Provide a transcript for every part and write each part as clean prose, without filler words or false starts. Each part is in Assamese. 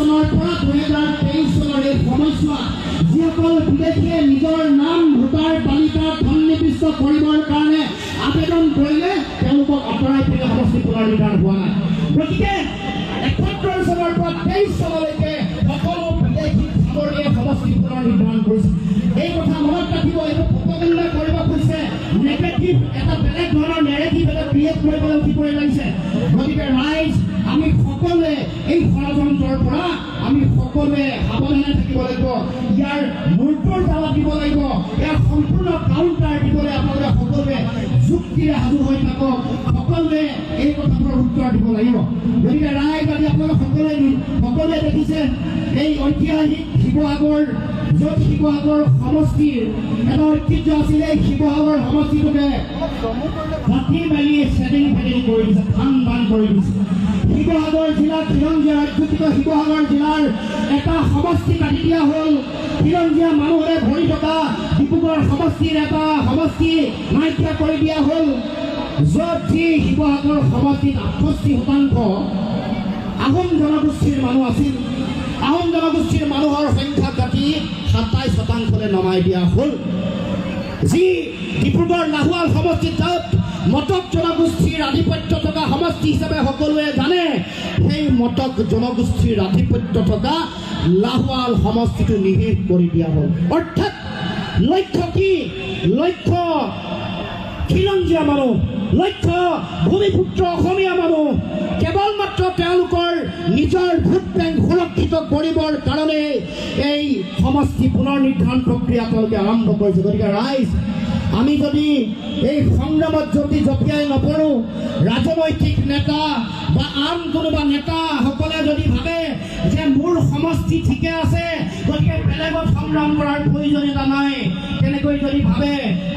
চনৰ পৰা 2023 চনৰ এই সময়ছোৱাত যিসকল বিদেশীয়ে নিজৰ নাম ভোটাৰ তালিকাত সন্নিৱিষ্ট কৰিবৰ কাৰণে আবেদন কৰিলে তেওঁলোকক আঁতৰাই পেলাই সমষ্টি পুনৰ্নিৰ্ধাৰণ হোৱা নাই। গতিকে 71 চনৰ পৰা 23 চনলৈকে সকলো বিদেশী চাকৰিয়ে সমষ্টি পুনৰ্নিৰ্ধাৰণ কৰিছে। এই কথা মনত ৰাখিব। এইটো প্ৰপাগাণ্ডা কৰিব খুজিছে, নেগেটিভ এটা বেলেগ ধৰণৰ নেৰেটিভ এটা ক্ৰিয়েট কৰিবলৈ উঠি পৰি লাগিছে। গতিকে ৰাইজ, আমি সকলোৱে এই ষড়যন্ত্ৰৰ পৰা আমি সকলোৱে সাৱধানে থাকিব লাগিব। ইয়াৰ মূৰটোৰ দাৱত দিব লাগিব। ইয়াৰ সম্পূৰ্ণ কাউণ্টাৰ দিবলৈ আপোনালোকে সকলোৱে যুক্তিৰে সাজু হৈ থাকক। সকলোৱে এই কথাবোৰৰ উত্তৰ দিব লাগিব। গতিকে ৰাইজ, আজি আপোনালোকে সকলোৱে দেখিছে এই ঐতিহাসিক শিৱসাগৰ, য'ত শিৱসাগৰ সমষ্টিৰ এটা ঐতিহ্য আছিলে। শিৱসাগৰ সমষ্টিটোকে কাটি মেলি চেটিং ফেটিং কৰি দিছে, খান বান কৰি দিছে। শিৱসাগৰ জিলাত খিলঞ্জীয়া ৰাজ্যটিত শিৱসাগৰ জিলাৰ এটা সমষ্টি কাটি দিয়া হ'ল। খিলঞ্জীয়া মানুহে ভৰি থকা ডিব্ৰুগড় সমষ্টিৰ এটা সমষ্টি নাইকিয়া কৰি দিয়া হ'ল। য'ত যি শিৱসাগৰ সমষ্টিত 68% আহোম জনগোষ্ঠীৰ মানুহ আছিল। আহোম জনগোষ্ঠীৰ মানুহৰ সংখ্যা কাটি 27% নমাই দিয়া হ'ল। যি ডিব্ৰুগড় লাহোৱাল সমষ্টিত মটক জনগোষ্ঠীৰ আধিপত্য থকা সমষ্টি হিচাপে সকলোৱে জানে, সেই মটক জনগোষ্ঠীৰ আধিপত্য থকা লাহোৱাল সমষ্টিটো নিষেধ কৰি দিয়া হ'ল। অৰ্থাৎ লক্ষ্য কি? লক্ষ্য খিলঞ্জীয়া মানুহ, লক্ষ্য ভূমিপুত্ৰ অসমীয়া মানুহ। কেৱল মাত্ৰ তেওঁলোকৰ নিজৰ ভোট বেংক সুৰক্ষিত কৰিবৰ কাৰণে এই সমষ্টি পুনৰ্নিৰ্ধাৰণ প্ৰক্ৰিয়া তেওঁলোকে আৰম্ভ কৰিছে। গতিকে ৰাইজ, আমি যদি এই সংগ্ৰামত যদি জঁপিয়াই নপৰোঁ, ৰাজনৈতিক নেতা বা আন কোনোবা নেতাসকলে যদি ভাবে যে মোৰ সমষ্টি ঠিকে আছে, গতিকে বেলেগত সংগ্ৰাম কৰাৰ প্ৰয়োজনীয়তা নাই, তেনেকৈ যদি ভাবে,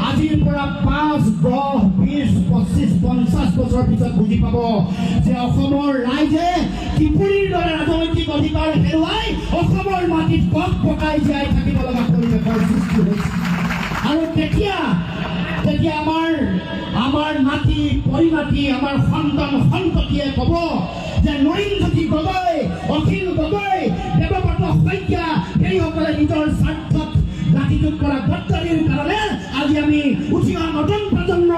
আজিৰ পৰা 5, 10, 20, 25, 50 বছৰৰ পিছত বুজি পাব যে অসমৰ ৰাইজে ত্ৰিপুৰীৰ দৰে ৰাজনৈতিক অধিকাৰ হেৰুৱাই অসমৰ মাটিত পথ পকাই জীয়াই থাকিব লগা পৰিৱেশৰ সৃষ্টি হৈছে। আৰু তেতিয়া আমাৰ মাটি পৰিমাটি, আমাৰ সন্তান সন্ততিয়ে ক'ব যে নৰেন্দ্ৰজ্যোতি গগৈ, অখিল গগৈ, দেৱব্ৰত শইকীয়া, সেইসকলে নিজৰ স্বাৰ্থত ৰাতিটোত কৰা গদ্দাৰীৰ কাৰণে আজি আমি উঠি অহা নতুন প্ৰজন্ম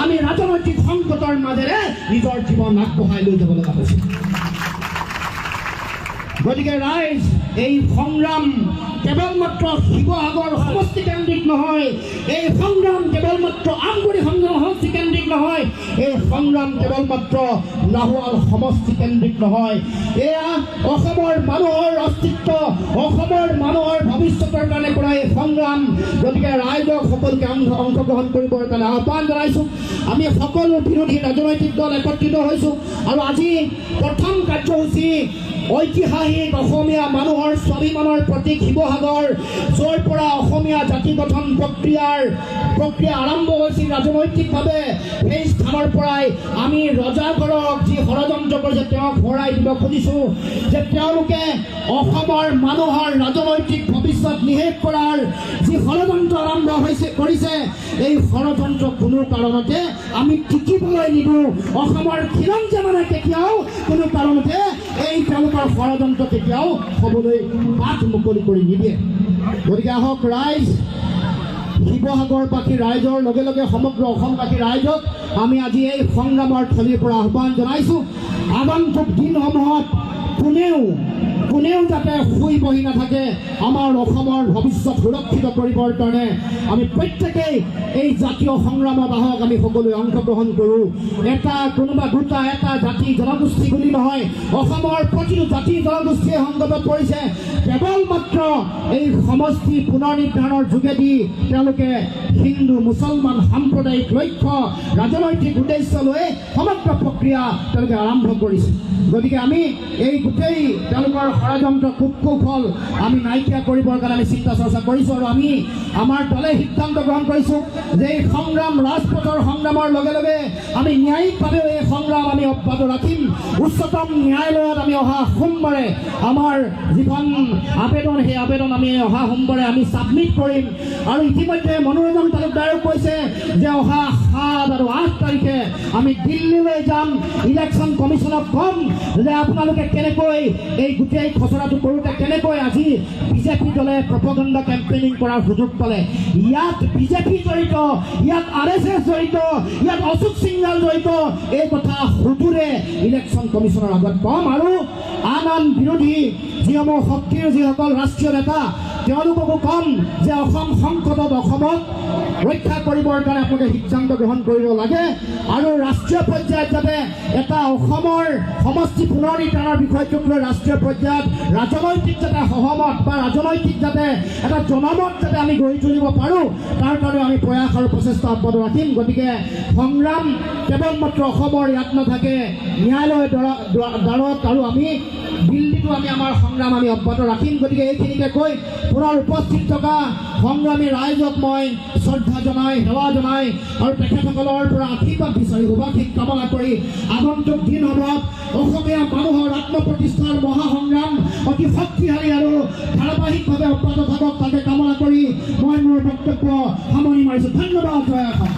আমি ৰাজনৈতিক সংকটৰ মাজেৰে নিজৰ জীৱন আগবঢ়াই লৈ যাব লগা হৈছে। গতিকে ৰাইজ, এই সংগ্ৰাম কেৱল মাত্ৰ শিৱসাগৰ সমষ্টিকেন্দ্ৰিক নহয়, এই সংগ্ৰাম কেৱল মাত্ৰ আমগুৰি সমষ্টিকেন্দ্ৰিক নহয়, এই সংগ্ৰাম কেৱল মাত্ৰ লাহোৱাল সমষ্টিকেন্দ্ৰিক নহয়, এয়া অসমৰ মানুহৰ অস্তিত্ব, অসমৰ মানুহৰ ভৱিষ্যতৰ কাৰণে কৰা এই সংগ্ৰাম। গতিকে ৰাইজক সকলোকে অংশগ্ৰহণ কৰিবৰ কাৰণে আহ্বান জনাইছোঁ। আমি সকলো বিৰোধী ৰাজনৈতিক দল একত্ৰিত হৈছোঁ আৰু আজি প্ৰথম কাৰ্যসূচী ঐতিহাসিক অসমীয়া মানুহৰ স্বাভিমানৰ প্ৰতীক শিৱসাগৰ, য'ৰ পৰা অসমীয়া জাতি গঠন প্ৰক্ৰিয়া আৰম্ভ হৈছিল ৰাজনৈতিকভাৱে, সেই স্থানৰ পৰাই আমি ৰজাঘৰক যি ষড়যন্ত্ৰ কৰিছে তেওঁক হৰাই দিব খুজিছোঁ যে তেওঁলোকে অসমৰ মানুহৰ ৰাজনৈতিক ভৱিষ্যত নিষেধ কৰাৰ যি ষড়যন্ত্ৰ আৰম্ভ কৰিছে, এই ষড়যন্ত্ৰ কোনো কাৰণতে আমি টিকিবলৈ নিদিওঁ। অসমৰ খিলঞ্জীয়া মানুহে কেতিয়াও কোনো কাৰণতে এই তেওঁলোকৰ ষড়যন্ত্ৰ কেতিয়াও হ'বলৈ বাট মুকলি কৰি নিদিয়ে। গতিকে আহক ৰাইজ, শিৱসাগৰবাসী ৰাইজৰ লগে লগে সমগ্ৰ অসমবাসী ৰাইজক আমি আজি এই সংগ্ৰামৰ থলীৰ পৰা আহ্বান জনাইছোঁ। আগন্তুক দিনসমূহত কোনেও যাতে শুই বহি নাথাকে, আমাৰ অসমৰ ভৱিষ্যত সুৰক্ষিত কৰিবৰ কাৰণে আমি প্ৰত্যেকেই এই জাতীয় সংগ্ৰামত আহক, আমি সকলোৱে অংশগ্ৰহণ কৰোঁ। কোনোবা দুটা এটা জাতি জনগোষ্ঠী বুলি নহয়, অসমৰ প্ৰতিটো জাতি জনগোষ্ঠীয়ে সংকটত পৰিছে। কেৱল মাত্ৰ এই সমষ্টি পুনৰ্নিৰ্ধাৰণৰ যোগেদি তেওঁলোকে হিন্দু মুছলমান সাম্প্ৰদায়িক লক্ষ্য ৰাজনৈতিক উদ্দেশ্য লৈ সমগ্ৰ প্ৰক্ৰিয়া তেওঁলোকে আৰম্ভ কৰিছে। গতিকে আমি এই গোটেই তেওঁলোকৰ ষড়যন্ত্ৰ কুফল আমি নাইকিয়া কৰিবৰ কাৰণে আমি চিন্তা চৰ্চা কৰিছোঁ আৰু আমি আমাৰ দলে সিদ্ধান্ত গ্ৰহণ কৰিছোঁ যে এই সংগ্ৰাম ৰাজপথৰ সংগ্ৰামৰ লগে লগে আমি ন্যায়িকভাৱেও এই সংগ্ৰাম আমি অব্যাহত ৰাখিম। উচ্চতম ন্যায়ালয়ত আমি অহা সোমবাৰে আমাৰ যিখন আবেদন সেই আবেদন আমি অহা সোমবাৰে আমি ছাবমিট কৰিম। আৰু ইতিমধ্যে মনোৰঞ্জন তালুকদাৰেও কৈছে যে অহা 7 আৰু 8 তাৰিখে আমি দিল্লীলৈ যাম, ইলেকশ্যন কমিশ্যনক ক'ম যে আপোনালোকে কেনেকৈ এই গোটেই খচৰাটো কৰোঁতে কেনেকৈ আজি বিজেপি দলে প্ৰপগেণ্ডা কেম্পেইনিং কৰাৰ সুযোগ পালে। ইয়াত বিজেপি জড়িত, ইয়াত RSS জড়িত, ইয়াত অশোক সিংহাল জড়িত, এই কথা সুদূৰে ইলেকশ্যন কমিশ্যনৰ আগত ক'ম। আৰু আন বিৰোধী যিসমূহ শক্তিৰ যিসকল ৰাষ্ট্ৰীয় নেতা তেওঁলোককো ক'ম যে অসম সংকটত অসমক ৰক্ষা কৰিবৰ কাৰণে আপোনালোকে সিদ্ধান্ত গ্ৰহণ কৰিব লাগে। আৰু ৰাষ্ট্ৰীয় পৰ্যায়ত যাতে এটা অসমৰ সমষ্টি পুনৰ নিৰ্ধাৰণৰ বিষয়টোক লৈ ৰাষ্ট্ৰীয় পৰ্যায়ত ৰাজনৈতিক যাতে সহমত বা ৰাজনৈতিক যাতে এটা জনমত যাতে আমি গঢ়ি তুলিব পাৰোঁ তাৰ কাৰণে আমি প্ৰয়াস আৰু প্ৰচেষ্টা অব্যাহত ৰাখিম। গতিকে সংগ্ৰাম কেৱল মাত্ৰ অসমৰ ইয়াত নাথাকে, ন্যায়ালয়ৰ দ্বাৰত আৰু আমি দিল্লীতো আমি আমাৰ সংগ্ৰাম আমি অব্যাহত ৰাখিম। গতিকে এইখিনিকে কৈ পুনৰ উপস্থিত থকা সংগ্ৰামী ৰাইজক মই শ্ৰদ্ধা জনাই, সেৱা জনাই আৰু তেখেতসকলৰ পৰা আশীৰ্বাদ বিচাৰি শুভাশীষ কামনা কৰি আগন্তুক দিনসমূহত অসমীয়া মানুহৰ আত্মপ্ৰতিষ্ঠাৰ মহাসংগ্ৰাম অতি শক্তিশালী আৰু ধাৰাবাহিকভাৱে অব্যাহত থাকক তাকে কামনা কৰি মই মোৰ বক্তব্য সামৰণি মাৰিছোঁ। ধন্যবাদ। জয় অসম।